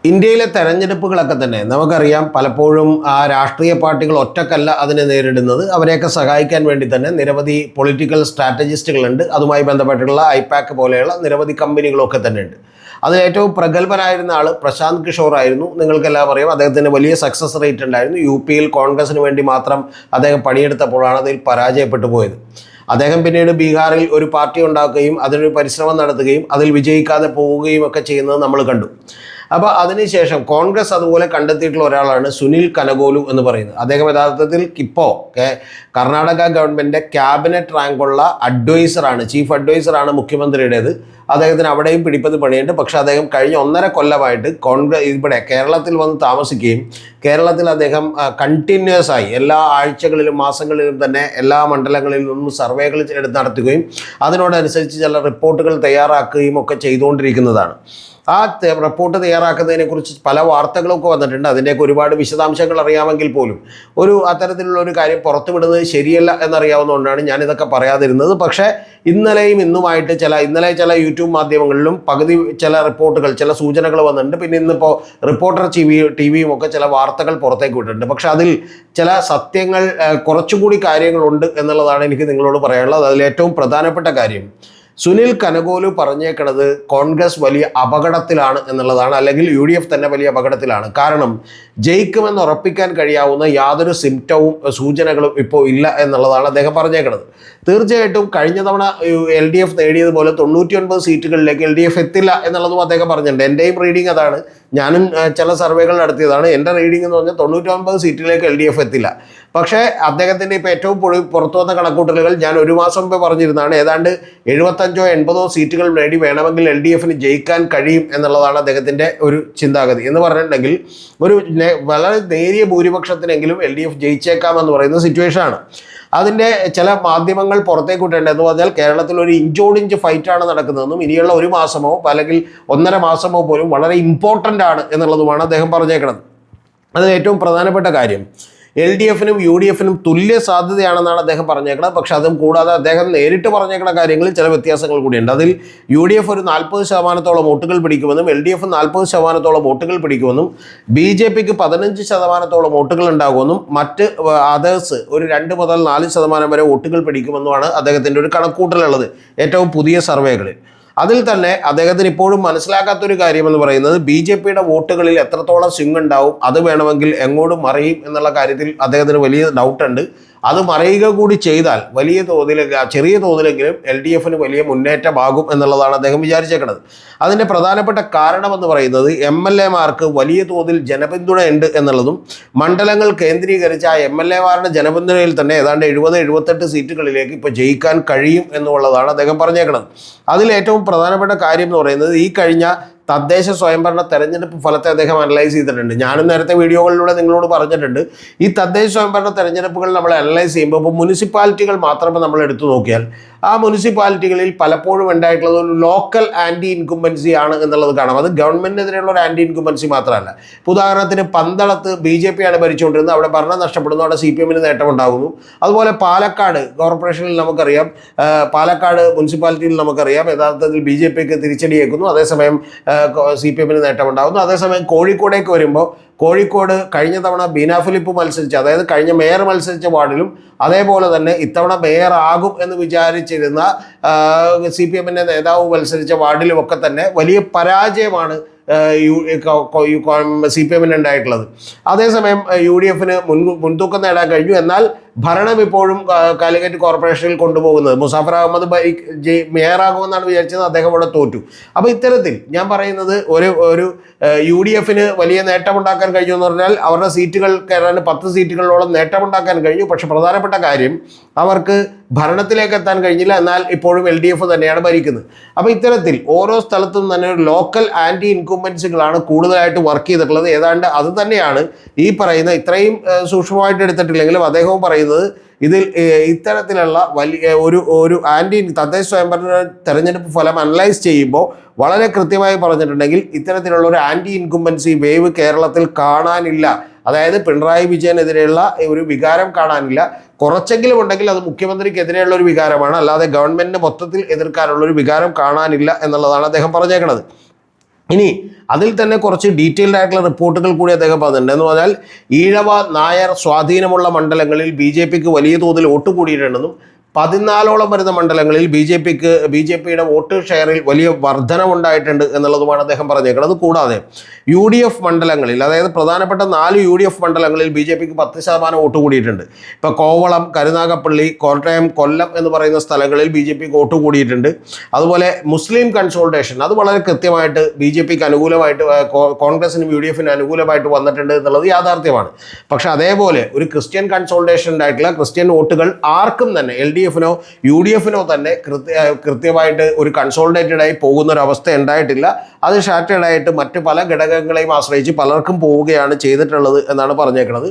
ഇന്ത്യയിലെ തെരഞ്ഞെടുപ്പുകളൊക്കെ തന്നെ നമുക്കറിയാം, പലപ്പോഴും ആ രാഷ്ട്രീയ പാർട്ടികൾ ഒറ്റക്കല്ല അതിനെ നേരിടുന്നത്. അവരെയൊക്കെ സഹായിക്കാൻ വേണ്ടി തന്നെ നിരവധി പൊളിറ്റിക്കൽ സ്ട്രാറ്റജിസ്റ്റുകളുണ്ട്. അതുമായി ബന്ധപ്പെട്ടുള്ള ഐപാക്ക് പോലെയുള്ള നിരവധി കമ്പനികളൊക്കെ തന്നെ ഉണ്ട്. അതിൽ ഏറ്റവും പ്രഗത്ഭനായിരുന്ന ആൾ പ്രശാന്ത് കിഷോർ ആയിരുന്നു. നിങ്ങൾക്കെല്ലാം അറിയാം, അദ്ദേഹത്തിന് വലിയ സക്സസ് റേറ്റ് ഉണ്ടായിരുന്നു. യു.പിയിൽ കോൺഗ്രസിന് വേണ്ടി മാത്രം അദ്ദേഹം പണിയെടുത്തപ്പോഴാണ് അതിൽ പരാജയപ്പെട്ടു പോയത്. അദ്ദേഹം പിന്നീട് ബീഹാറിൽ ഒരു പാർട്ടി ഉണ്ടാക്കുകയും അതിനൊരു പരിശ്രമം നടത്തുകയും അതിൽ വിജയിക്കാതെ പോവുകയും ഒക്കെ ചെയ്യുന്നത് നമ്മൾ കണ്ടു. അപ്പോൾ അതിനുശേഷം കോൺഗ്രസ് അതുപോലെ കണ്ടെത്തിയിട്ടുള്ള ഒരാളാണ് സുനിൽ കനഗോലു എന്ന് പറയുന്നത്. അദ്ദേഹം യഥാർത്ഥത്തിൽ ഇപ്പോൾ കർണാടക ഗവൺമെൻറ്റിൻ്റെ ക്യാബിനറ്റ് റാങ്കുള്ള അഡ്വൈസറാണ്, ചീഫ് അഡ്വൈസറാണ് മുഖ്യമന്ത്രിയുടേത്. അദ്ദേഹത്തിന് അവിടെയും പിടിപ്പത് പണിയുണ്ട്. പക്ഷേ അദ്ദേഹം കഴിഞ്ഞ 1.5 കൊല്ലമായിട്ട് ഇവിടെ കേരളത്തിൽ വന്ന് താമസിക്കുകയും കേരളത്തിൽ അദ്ദേഹം കണ്ടിന്യൂസ് ആയി എല്ലാ ആഴ്ചകളിലും മാസങ്ങളിലും തന്നെ എല്ലാ മണ്ഡലങ്ങളിലും നിന്നും സർവേകൾ നടത്തുകയും അതിനോടനുസരിച്ച് ചില റിപ്പോർട്ടുകൾ തയ്യാറാക്കുകയും ഒക്കെ ചെയ്തുകൊണ്ടിരിക്കുന്നതാണ്. ആ റിപ്പോർട്ട് തയ്യാറാക്കുന്നതിനെക്കുറിച്ച് പല വാർത്തകളൊക്കെ വന്നിട്ടുണ്ട്. അതിൻ്റെയൊക്കെ ഒരുപാട് വിശദാംശങ്ങൾ അറിയാമെങ്കിൽ പോലും അത്തരത്തിലുള്ള ഒരു കാര്യം പുറത്തുവിടുന്നത് ശരിയല്ല എന്നറിയാവുന്നതുകൊണ്ടാണ് ഞാനിതൊക്കെ പറയാതിരുന്നത്. പക്ഷേ ഇന്നലെയും ഇന്നുമായിട്ട് ഇന്നലെ ചില യൂട്യൂബ് മാധ്യമങ്ങളിലും പകുതി ചില റിപ്പോർട്ടുകൾ, ചില സൂചനകൾ വന്നിട്ടുണ്ട്. പിന്നെ ഇന്നിപ്പോൾ റിപ്പോർട്ടർ ടിവിയും ഒക്കെ ചില വാർത്തകൾ പുറത്തേക്ക് വിട്ടിട്ടുണ്ട്. പക്ഷെ അതിൽ ചില സത്യങ്ങൾ, കുറച്ചുകൂടി കാര്യങ്ങളുണ്ട് എന്നുള്ളതാണ് എനിക്ക് നിങ്ങളോട് പറയാനുള്ളത്. അതിലേറ്റവും പ്രധാനപ്പെട്ട കാര്യം, സുനിൽ കനഗോലു പറഞ്ഞേക്കണത് കോൺഗ്രസ് വലിയ അപകടത്തിലാണ് എന്നുള്ളതാണ്, അല്ലെങ്കിൽ UDF തന്നെ വലിയ അപകടത്തിലാണ്. കാരണം ജയിക്കുമെന്ന് ഉറപ്പിക്കാൻ കഴിയാവുന്ന യാതൊരു സിംറ്റവും സൂചനകളും ഇപ്പോൾ ഇല്ല എന്നുള്ളതാണ് അദ്ദേഹം പറഞ്ഞേക്കണത്. തീർച്ചയായിട്ടും കഴിഞ്ഞ തവണ LDF നേടിയതുപോലെ 99 സീറ്റുകളിലേക്ക് LDF എത്തില്ല എന്നുള്ളതും അദ്ദേഹം പറഞ്ഞിട്ടുണ്ട്. എൻ്റെയും റീഡിങ് അതാണ്. ഞാനും ചില സർവേകൾ നടത്തിയതാണ്. എൻ്റെ റീഡിംഗ് എന്ന് പറഞ്ഞാൽ 99 സീറ്റിലേക്ക് LDF എത്തില്ല. പക്ഷേ അദ്ദേഹത്തിൻ്റെ ഇപ്പോൾ ഏറ്റവും പുറത്തു വന്ന കണക്കൂട്ടലുകൾ ഞാൻ ഒരു മാസം മുമ്പ് പറഞ്ഞിരുന്നതാണ്. ഏതാണ്ട് 75-80 സീറ്റുകൾ നേടി വേണമെങ്കിൽ LDFന് ജയിക്കാൻ കഴിയും എന്നുള്ളതാണ് അദ്ദേഹത്തിൻ്റെ ഒരു ചിന്താഗതി. എന്ന് പറഞ്ഞിട്ടുണ്ടെങ്കിൽ വളരെ നേരിയ ഭൂരിപക്ഷത്തിനെങ്കിലും LDF ജയിച്ചേക്കാമെന്ന് പറയുന്ന സിറ്റുവേഷനാണ്. അതിൻ്റെ ചില മാധ്യമങ്ങൾ പുറത്തേക്ക് വിട്ടേണ്ടതെന്ന് പറഞ്ഞാൽ കേരളത്തിൽ ഒരു ഇഞ്ചോടിഞ്ച് ഫൈറ്റാണ് നടക്കുന്നതെന്നും ഇനിയുള്ള 1 മാസമോ അല്ലെങ്കിൽ 1.5 മാസമോ പോലും വളരെ ഇമ്പോർട്ടൻ്റ് ആണ് എന്നുള്ളതുമാണ് അദ്ദേഹം പറഞ്ഞേക്കുന്നത്. അത് ഏറ്റവും പ്രധാനപ്പെട്ട കാര്യം. LDFനും UDFനും തുല്യ സാധ്യതയാണെന്നാണ് അദ്ദേഹം പറഞ്ഞേക്കുന്നത്. പക്ഷെ അതും കൂടാതെ അദ്ദേഹം നേരിട്ട് പറഞ്ഞേക്കുന്ന കാര്യങ്ങളിൽ ചില വ്യത്യാസങ്ങൾ കൂടിയുണ്ട്. അതിൽ UDF ഒരു 40% വോട്ടുകൾ പിടിക്കുമെന്നും LDF 40% വോട്ടുകൾ പിടിക്കുമെന്നും BJPക്ക് 15% വോട്ടുകൾ ഉണ്ടാകുമെന്നും മറ്റ് അതേഴ്സ് ഒരു 2 മുതൽ 4% വരെ വോട്ടുകൾ പിടിക്കുമെന്നുമാണ് അദ്ദേഹത്തിൻ്റെ ഒരു കണക്കൂട്ടലുള്ളത് ഏറ്റവും പുതിയ സർവേകളിൽ. അതിൽ തന്നെ അദ്ദേഹത്തിന് ഇപ്പോഴും മനസ്സിലാക്കാത്തൊരു കാര്യമെന്ന് പറയുന്നത് BJPയുടെ വോട്ടുകളിൽ എത്രത്തോളം സ്വിംഗ് ഉണ്ടാവും, അത് വേണമെങ്കിൽ എങ്ങോട്ടും മറിയും എന്നുള്ള കാര്യത്തിൽ അദ്ദേഹത്തിന് വലിയ ഡൗട്ടുണ്ട്. അത് മറിയുക കൂടി ചെയ്താൽ വലിയ തോതിൽ, ചെറിയ തോതിലെങ്കിലും LDFന് വലിയ മുന്നേറ്റമാകും എന്നുള്ളതാണ് അദ്ദേഹം വിചാരിച്ചേക്കുന്നത്. അതിൻ്റെ പ്രധാനപ്പെട്ട കാരണമെന്ന് പറയുന്നത് MLAമാർക്ക് വലിയ തോതിൽ ജനപിന്തുണ ഉണ്ട് എന്നുള്ളതും മണ്ഡലങ്ങൾ കേന്ദ്രീകരിച്ച ആ MLAമാരുടെ ജനപിന്തുണയിൽ തന്നെ ഏതാണ്ട് 70-78 സീറ്റുകളിലേക്ക് ഇപ്പോൾ ജയിക്കാൻ കഴിയും എന്നുള്ളതാണ് അദ്ദേഹം പറഞ്ഞേക്കുന്നത്. അതിൽ ഏറ്റവും പ്രധാനപ്പെട്ട കാര്യം എന്ന് പറയുന്നത് ഈ കഴിഞ്ഞ തദ്ദേശ സ്വയംഭരണ തെരഞ്ഞെടുപ്പ് ഫലത്തെ അദ്ദേഹം അനലൈസ് ചെയ്തിട്ടുണ്ട്. ഞാനും നേരത്തെ വീഡിയോകളിലൂടെ നിങ്ങളോട് പറഞ്ഞിട്ടുണ്ട്. ഈ തദ്ദേശ സ്വയംഭരണ തെരഞ്ഞെടുപ്പുകൾ നമ്മൾ അനലൈസ് ചെയ്യുമ്പോൾ ഇപ്പോൾ മുനിസിപ്പാലിറ്റികൾ മാത്രമേ നമ്മൾ എടുത്തു നോക്കിയാൽ ആ മുനിസിപ്പാലിറ്റികളിൽ പലപ്പോഴും ഉണ്ടായിട്ടുള്ളത് ഒരു ലോക്കൽ ആൻറ്റി ഇൻകുംബൻസി ആണ് എന്നുള്ളത് കാണാം. അത് ഗവൺമെൻറ്റിനെതിരെയുള്ള ഒരു ആൻറ്റി ഇൻകുംബൻസി മാത്രമല്ല. ഉദാഹരണത്തിന് പന്തളത്ത് BJP ആണ് ഭരിച്ചുകൊണ്ടിരുന്നത്, അവിടെ ഭരണം നഷ്ടപ്പെടുന്നു, അവിടെ CPMന് നേട്ടമുണ്ടാകുന്നു. അതുപോലെ പാലക്കാട് കോർപ്പറേഷനിൽ നമുക്കറിയാം, പാലക്കാട് മുനിസിപ്പാലിറ്റിയിൽ നമുക്കറിയാം യഥാർത്ഥത്തിൽ BJPക്ക് തിരിച്ചടിയേക്കുന്നു, അതേസമയം CPMന് നേട്ടമുണ്ടാകുന്നു. അതേസമയം കോഴിക്കോടേക്ക് വരുമ്പോൾ കോഴിക്കോട് കഴിഞ്ഞ തവണ ബീന ഫിലിപ്പ് മത്സരിച്ച, അതായത് കഴിഞ്ഞ മേയർ മത്സരിച്ച വാർഡിലും അതേപോലെ തന്നെ ഇത്തവണ മേയർ ആകും എന്ന് വിചാരിച്ചിരുന്ന CPMൻ്റെ നേതാവ് മത്സരിച്ച വാർഡിലുമൊക്കെ തന്നെ വലിയ പരാജയമാണ് CPMന് ഉണ്ടായിട്ടുള്ളത്. അതേസമയം UDFന് മുൻതൂക്കം നേടാൻ കഴിഞ്ഞു. എന്നാൽ ഭരണം ഇപ്പോഴും കാലിക്കറ്റ് കോർപ്പറേഷനിൽ കൊണ്ടുപോകുന്നത് മുസാഫർ അഹമ്മദ് മേയറാകുമെന്നാണ് വിചാരിച്ചത്, അദ്ദേഹം ഇവിടെ തോറ്റു. അപ്പോൾ ഇത്തരത്തിൽ ഞാൻ പറയുന്നത് ഒരു UDFന് വലിയ നേട്ടമുണ്ടാക്കാൻ കഴിഞ്ഞു എന്ന് പറഞ്ഞാൽ അവരുടെ സീറ്റുകൾ കയറാൻ 10 സീറ്റുകളോളം നേട്ടമുണ്ടാക്കാൻ കഴിഞ്ഞു. പക്ഷെ പ്രധാനപ്പെട്ട കാര്യം അവർക്ക് ഭരണത്തിലേക്ക് എത്താൻ കഴിഞ്ഞില്ല. എന്നാൽ ഇപ്പോഴും LDF തന്നെയാണ് ഭരിക്കുന്നത്. അപ്പോൾ ഇത്തരത്തിൽ ഓരോ സ്ഥലത്തും തന്നെ ഒരു ലോക്കൽ ആൻറ്റി ഇൻകുംബൻസികളാണ് കൂടുതലായിട്ട് വർക്ക് ചെയ്തിട്ടുള്ളത്. ഏതാണ്ട് അത് തന്നെയാണ് ഈ പറയുന്ന, ഇത്രയും സൂക്ഷ്മമായിട്ട് എടുത്തിട്ടില്ലെങ്കിലും അദ്ദേഹവും പറയുന്നത് ഇതിൽ ഇത്തരത്തിലുള്ള വലിയ ഒരു തദ്ദേശ സ്വയംഭരണ തെരഞ്ഞെടുപ്പ് ഫലം അനലൈസ് ചെയ്യുമ്പോൾ വളരെ കൃത്യമായി പറഞ്ഞിട്ടുണ്ടെങ്കിൽ ഇത്തരത്തിലുള്ള ഒരു ആൻറ്റി ഇൻകുംബൻസി വേവ് കേരളത്തിൽ കാണാനില്ല. അതായത് പിണറായി വിജയനെതിരെയുള്ള ഒരു വികാരം കാണാനില്ല. കുറച്ചെങ്കിലും ഉണ്ടെങ്കിൽ അത് മുഖ്യമന്ത്രിക്കെതിരെയുള്ള ഒരു വികാരമാണ്, അല്ലാതെ ഗവൺമെൻറ്റിനെ മൊത്തത്തിൽ എതിർക്കാനുള്ള ഒരു വികാരം കാണാനില്ല എന്നുള്ളതാണ് അദ്ദേഹം പറഞ്ഞേക്കുന്നത്. ഇനി അതിൽ തന്നെ കുറച്ച് ഡീറ്റെയിൽഡ് ആയിട്ടുള്ള റിപ്പോർട്ടുകൾ കൂടി അദ്ദേഹം പറഞ്ഞിട്ടുണ്ട്. എന്ന് പറഞ്ഞാൽ ഈഴവ നായർ സ്വാധീനമുള്ള മണ്ഡലങ്ങളിൽ BJPക്ക് വലിയ തോതിൽ വോട്ട് കൂടിയിട്ടുണ്ടെന്നും 14ഓളം വരുന്ന മണ്ഡലങ്ങളിൽ ബി ജെ പിയുടെ വോട്ട് ഷെയറിൽ വലിയ വർധനവുണ്ടായിട്ടുണ്ട് എന്നുള്ളതുമാണ് അദ്ദേഹം പറഞ്ഞേക്കുന്നത്. കൂടാതെ UDF മണ്ഡലങ്ങളിൽ, അതായത് പ്രധാനപ്പെട്ട 4 UDF മണ്ഡലങ്ങളിൽ BJPക്ക് 10% വോട്ട് കൂടിയിട്ടുണ്ട്. ഇപ്പോൾ കോവളം, കരുനാഗപ്പള്ളി, കോട്ടയം, കൊല്ലം എന്ന് പറയുന്ന സ്ഥലങ്ങളിൽ BJPക്ക് വോട്ട് കൂടിയിട്ടുണ്ട്. അതുപോലെ മുസ്ലിം കൺസോൾട്ടേഷൻ അത് വളരെ കൃത്യമായിട്ട് BJPക്ക് അനുകൂലമായിട്ട്, കോൺഗ്രസിനും UDFനും അനുകൂലമായിട്ട് വന്നിട്ടുണ്ട് എന്നുള്ളത് യാഥാർത്ഥ്യമാണ്. പക്ഷെ അതേപോലെ ഒരു ക്രിസ്ത്യൻ കൺസോൾട്ടേഷൻ ആയിട്ടുള്ള ക്രിസ്ത്യൻ വോട്ടുകൾ ആർക്കും തന്നെ LDFനോ UDFനോ തന്നെ കൃത്യമായിട്ട് ഒരു കൺസോൾട്ടേറ്റഡ് ആയി പോകുന്ന ഒരു അവസ്ഥ ഉണ്ടായിട്ടില്ല. അത് ഷാറ്റേഡ് ആയിട്ട് മറ്റ് പല ഘടകങ്ങളെയും ആശ്രയിച്ച് പലർക്കും പോവുകയാണ് ചെയ്തിട്ടുള്ളത് എന്നാണ് പറഞ്ഞേക്കുന്നത്.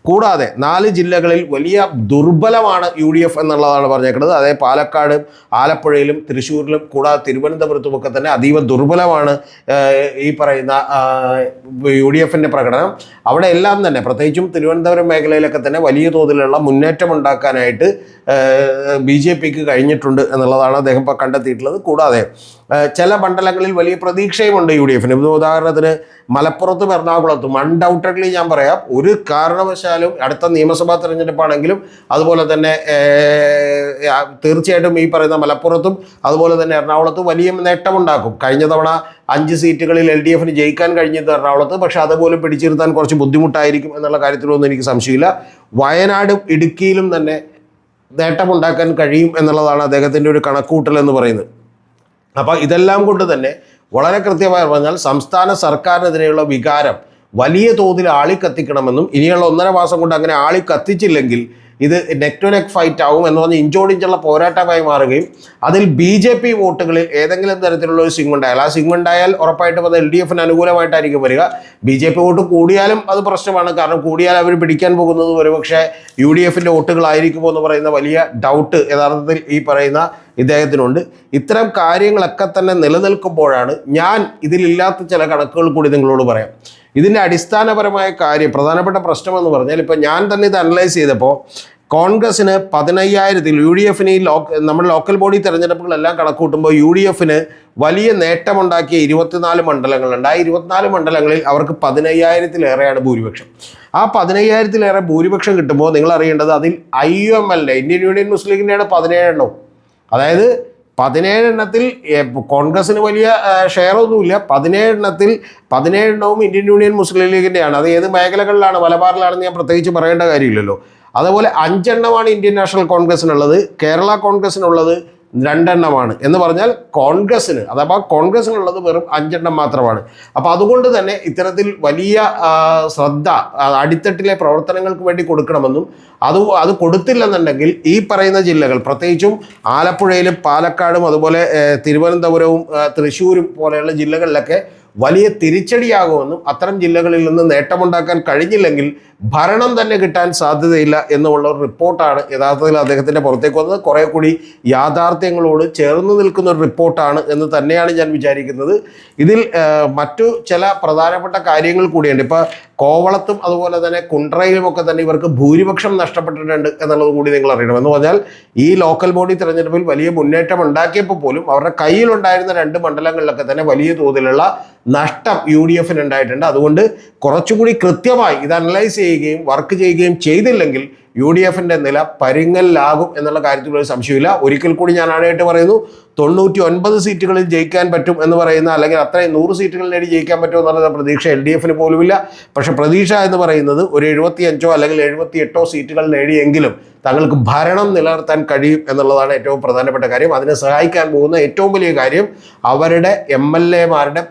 കൂടാതെ 4 ജില്ലകളിൽ വലിയ ദുർബലമാണ് UDF എന്നുള്ളതാണ് പറഞ്ഞേക്കുന്നത്. അതായത് പാലക്കാട്, ആലപ്പുഴയിലും തൃശ്ശൂരിലും കൂടാതെ തിരുവനന്തപുരത്തുമൊക്കെ തന്നെ അതീവ ദുർബലമാണ് ഈ പറയുന്ന UDFൻ്റെ പ്രകടനം. അവിടെ എല്ലാം തന്നെ പ്രത്യേകിച്ചും തിരുവനന്തപുരം മേഖലയിലൊക്കെ തന്നെ വലിയ തോതിലുള്ള മുന്നേറ്റം ഉണ്ടാക്കാനായിട്ട് BJPക്ക് കഴിഞ്ഞിട്ടുണ്ട് എന്നുള്ളതാണ് അദ്ദേഹം ഇപ്പോൾ കണ്ടെത്തിയിട്ടുള്ളത്. കൂടാതെ ചില മണ്ഡലങ്ങളിൽ വലിയ പ്രതീക്ഷയുമുണ്ട് UDFന്. ഉദാഹരണത്തിന് മലപ്പുറത്തും എറണാകുളത്തും അൺഡൗട്ടഡ്ലി ഞാൻ പറയാം, ഒരു കാരണവശാലും അടുത്ത നിയമസഭാ തെരഞ്ഞെടുപ്പാണെങ്കിലും അതുപോലെ തന്നെ തീർച്ചയായിട്ടും ഈ പറയുന്ന മലപ്പുറത്തും അതുപോലെ തന്നെ എറണാകുളത്തും വലിയ നേട്ടമുണ്ടാക്കും. കഴിഞ്ഞ തവണ 5 സീറ്റുകളിൽ LDFന് ജയിക്കാൻ കഴിഞ്ഞത് എറണാകുളത്ത്, പക്ഷെ അതുപോലും പിടിച്ചിരുത്താൻ കുറച്ച് ബുദ്ധിമുട്ടായിരിക്കും എന്നുള്ള കാര്യത്തിലൊന്നും എനിക്ക് സംശയമില്ല. വയനാടും ഇടുക്കിയിലും തന്നെ നേട്ടമുണ്ടാക്കാൻ കഴിയും എന്നുള്ളതാണ് അദ്ദേഹത്തിൻ്റെ ഒരു കണക്കുകൂട്ടൽ എന്ന് പറയുന്നത്. അപ്പോൾ ഇതെല്ലാം കൊണ്ട് തന്നെ വളരെ കൃത്യമായി പറഞ്ഞാൽ സംസ്ഥാന സർക്കാരിനെതിരെയുള്ള വികാരം വലിയ തോതിൽ ആളിക്കത്തിക്കണമെന്നും ഇനിയുള്ള 1.5 മാസം കൊണ്ട് അങ്ങനെ ആളിക്കത്തിച്ചില്ലെങ്കിൽ ഇത് നെക്ക് ടു നെക്ക് ഫൈറ്റ് ആവും എന്ന് പറഞ്ഞ് ഇഞ്ചോടിഞ്ചുള്ള പോരാട്ടമായി മാറുകയും അതിൽ BJP വോട്ടുകളിൽ ഏതെങ്കിലും തരത്തിലുള്ള ഒരു സ്വിംഗ് ഉണ്ടായാൽ, ആ സ്വിംഗ് ഉണ്ടായാൽ ഉറപ്പായിട്ടും അത് LDFന് അനുകൂലമായിട്ടായിരിക്കും വരിക. BJP വോട്ട് കൂടിയാലും അത് പ്രശ്നമാണ്. കാരണം കൂടിയാൽ അവർ പിടിക്കാൻ പോകുന്നത് ഒരുപക്ഷെ UDFൻ്റെ വോട്ടുകളായിരിക്കുമോ എന്ന് പറയുന്ന വലിയ ഡൗട്ട് യഥാർത്ഥത്തിൽ ഈ പറയുന്ന ഇദ്ദേഹത്തിനുണ്ട്. ഇത്തരം കാര്യങ്ങളൊക്കെ തന്നെ നിലനിൽക്കുമ്പോഴാണ് ഞാൻ ഇതിലില്ലാത്ത ചില കണക്കുകൾ കൂടി നിങ്ങളോട് പറയാം. ഇതിൻ്റെ അടിസ്ഥാനപരമായ കാര്യം, പ്രധാനപ്പെട്ട പ്രശ്നമെന്ന് പറഞ്ഞാൽ ഇപ്പോൾ ഞാൻ തന്നെ ഇത് അനലൈസ് ചെയ്തപ്പോൾ കോൺഗ്രസിന് 15,000-ൽ, UDFന് ഈ നമ്മുടെ ലോക്കൽ ബോഡി തെരഞ്ഞെടുപ്പുകളെല്ലാം കണക്കൂട്ടുമ്പോൾ UDFന് വലിയ നേട്ടമുണ്ടാക്കിയ 24 മണ്ഡലങ്ങളുണ്ട്. ആ 24 മണ്ഡലങ്ങളിൽ അവർക്ക് 15,000-ലേറെയാണ് ഭൂരിപക്ഷം. ആ 15,000-ലേറെ ഭൂരിപക്ഷം കിട്ടുമ്പോൾ നിങ്ങൾ അറിയേണ്ടത് അതിൽ IUML ഇന്ത്യൻ യൂണിയൻ മുസ്ലിം ലീഗിൻ്റെയാണ് 17 എണ്ണം. അതായത് 17 എണ്ണത്തിൽ കോൺഗ്രസിന് വലിയ ഷെയർ ഒന്നുമില്ല. 17 എണ്ണത്തിൽ 17 എണ്ണവും ഇന്ത്യൻ യൂണിയൻ മുസ്ലിം ലീഗിൻ്റെയാണ്. അത് ഏത് മേഖലകളിലാണ്, മലബാറിലാണെന്ന് ഞാൻ പ്രത്യേകിച്ച് പറയേണ്ട കാര്യമില്ലല്ലോ. അതുപോലെ 5 എണ്ണമാണ് ഇന്ത്യൻ നാഷണൽ കോൺഗ്രസിനുള്ളത്. കേരള കോൺഗ്രസിനുള്ളത് 2 എണ്ണമാണ്. എന്ന് പറഞ്ഞാൽ കോൺഗ്രസിന്, അഥവാ കോൺഗ്രസിനുള്ളത് വെറും 5 എണ്ണം മാത്രമാണ്. അപ്പോൾ അതുകൊണ്ട് തന്നെ ഇത്തരത്തിൽ വലിയ ശ്രദ്ധ അടിത്തട്ടിലെ പ്രവർത്തനങ്ങൾക്ക് വേണ്ടി കൊടുക്കണമെന്നും അത് കൊടുത്തില്ലെന്നുണ്ടെങ്കിൽ ഈ പറയുന്ന ജില്ലകൾ, പ്രത്യേകിച്ചും ആലപ്പുഴയിലും പാലക്കാടും അതുപോലെ തിരുവനന്തപുരവും തൃശ്ശൂരും പോലെയുള്ള ജില്ലകളിലൊക്കെ വലിയ തിരിച്ചടിയാകുമെന്നും അത്തരം ജില്ലകളിൽ നിന്ന് നേട്ടമുണ്ടാക്കാൻ കഴിഞ്ഞില്ലെങ്കിൽ ഭരണം തന്നെ കിട്ടാൻ സാധ്യതയില്ല എന്നുള്ള ഒരു റിപ്പോർട്ടാണ് യഥാർത്ഥത്തിൽ അദ്ദേഹത്തിൻ്റെ പുറത്തേക്ക് വന്നത്. കുറേ കൂടി യാഥാർത്ഥ്യങ്ങളോട് ചേർന്ന് നിൽക്കുന്ന ഒരു റിപ്പോർട്ടാണ് എന്ന് തന്നെയാണ് ഞാൻ വിചാരിക്കുന്നത്. ഇതിൽ മറ്റു ചില പ്രധാനപ്പെട്ട കാര്യങ്ങൾ കൂടിയുണ്ട്. ഇപ്പോൾ കോവളത്തും അതുപോലെ തന്നെ കുണ്ട്രയിലുമൊക്കെ തന്നെ ഇവർക്ക് ഭൂരിപക്ഷം നഷ്ടപ്പെട്ടിട്ടുണ്ട് എന്നുള്ളത് കൂടി നിങ്ങൾ അറിയണം. എന്ന് പറഞ്ഞാൽ ഈ ലോക്കൽ ബോഡി തെരഞ്ഞെടുപ്പിൽ വലിയ മുന്നേറ്റം ഉണ്ടാക്കിയപ്പോൾ പോലും അവരുടെ കയ്യിലുണ്ടായിരുന്ന 2 മണ്ഡലങ്ങളിലൊക്കെ തന്നെ വലിയ തോതിലുള്ള നഷ്ടം UDFന് ഉണ്ടായിട്ടുണ്ട്. അതുകൊണ്ട് കുറച്ചുകൂടി കൃത്യമായി ഇത് അനലൈസ് ചെയ്യുകയും വർക്ക് ചെയ്യുകയും ചെയ്തില്ലെങ്കിൽ UDFൻ്റെ നില പരിങ്ങലിലാകും എന്നുള്ള കാര്യത്തിലൊരു സംശയമില്ല. ഒരിക്കൽ കൂടി ഞാൻ ആണായിട്ട് പറയുന്നു, 99 സീറ്റുകളിൽ ജയിക്കാൻ പറ്റും എന്ന് പറയുന്ന, അല്ലെങ്കിൽ അത്രയും 100 സീറ്റുകൾ നേടി ജയിക്കാൻ പറ്റും എന്നുള്ള പ്രതീക്ഷ LDFന് പോലുമില്ല. പക്ഷെ പ്രതീക്ഷ എന്ന് പറയുന്നത് ഒരു 75 അല്ലെങ്കിൽ 78 സീറ്റുകൾ നേടിയെങ്കിലും തങ്ങൾക്ക് ഭരണം നിലനിർത്താൻ കഴിയും എന്നുള്ളതാണ് ഏറ്റവും പ്രധാനപ്പെട്ട കാര്യം. അതിനെ സഹായിക്കാൻ പോകുന്ന ഏറ്റവും വലിയ കാര്യം അവരുടെ MLAമാരുടെ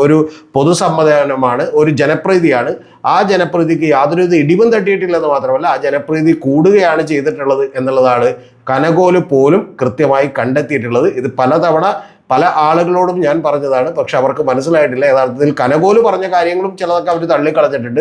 ഒരു പൊതുസമ്മേളനമാണ്, ഒരു ജനപ്രീതിയാണ്. ആ ജനപ്രീതിക്ക് യാതൊരു ഇടിവും തട്ടിയിട്ടില്ലെന്ന് മാത്രമല്ല, ആ ജനപ്രീതി കൂടുകയാണ് ചെയ്തിട്ടുള്ളത് എന്നുള്ളതാണ് കനകോല് പോലും കൃത്യമായി കണ്ടെത്തിയിട്ടുള്ളത്. ഇത് പലതവണ പല ആളുകളോടും ഞാൻ പറഞ്ഞതാണ്, പക്ഷെ അവർക്ക് മനസ്സിലായിട്ടില്ല. യഥാർത്ഥത്തിൽ കനകോല് പറഞ്ഞ കാര്യങ്ങളും ചിലതൊക്കെ അവർ തള്ളിക്കളഞ്ഞിട്ടുണ്ട്.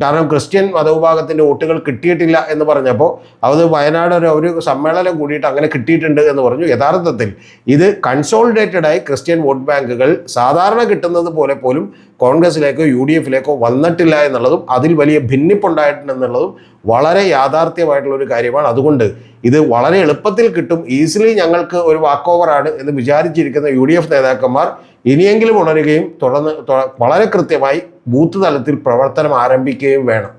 കാരണം ക്രിസ്ത്യൻ മതവിഭാഗത്തിൻ്റെ വോട്ടുകൾ കിട്ടിയിട്ടില്ല എന്ന് പറഞ്ഞപ്പോൾ അത് വയനാട് ഒരു സമ്മേളനം കൂടിയിട്ട് അങ്ങനെ കിട്ടിയിട്ടുണ്ട് എന്ന് പറഞ്ഞു. യഥാർത്ഥത്തിൽ ഇത് കൺസോളിഡേറ്റഡായി ക്രിസ്ത്യൻ വോട്ട് ബാങ്കുകൾ സാധാരണ കിട്ടുന്നത് പോലെ പോലും കോൺഗ്രസിലേക്കോ UDFിലേക്കോ വന്നിട്ടില്ല എന്നുള്ളതും അതിൽ വലിയ ഭിന്നിപ്പുണ്ടായിട്ടുണ്ടെന്നുള്ളതും വളരെ യാഥാർത്ഥ്യമായിട്ടുള്ളൊരു കാര്യമാണ്. അതുകൊണ്ട് ഇത് വളരെ എളുപ്പത്തിൽ കിട്ടും, ഈസിലി ഞങ്ങൾക്ക് ഒരു വാക്ക് ഓവറാണ് എന്ന് വിചാരിച്ചിരിക്കുന്ന UDF നേതാക്കന്മാർ ഇനിയെങ്കിലും ഉണരുകയും തുടർന്ന് വളരെ കൃത്യമായി ബൂത്ത് തലത്തിൽ പ്രവർത്തനം ആരംഭിക്കുകയും വേണം.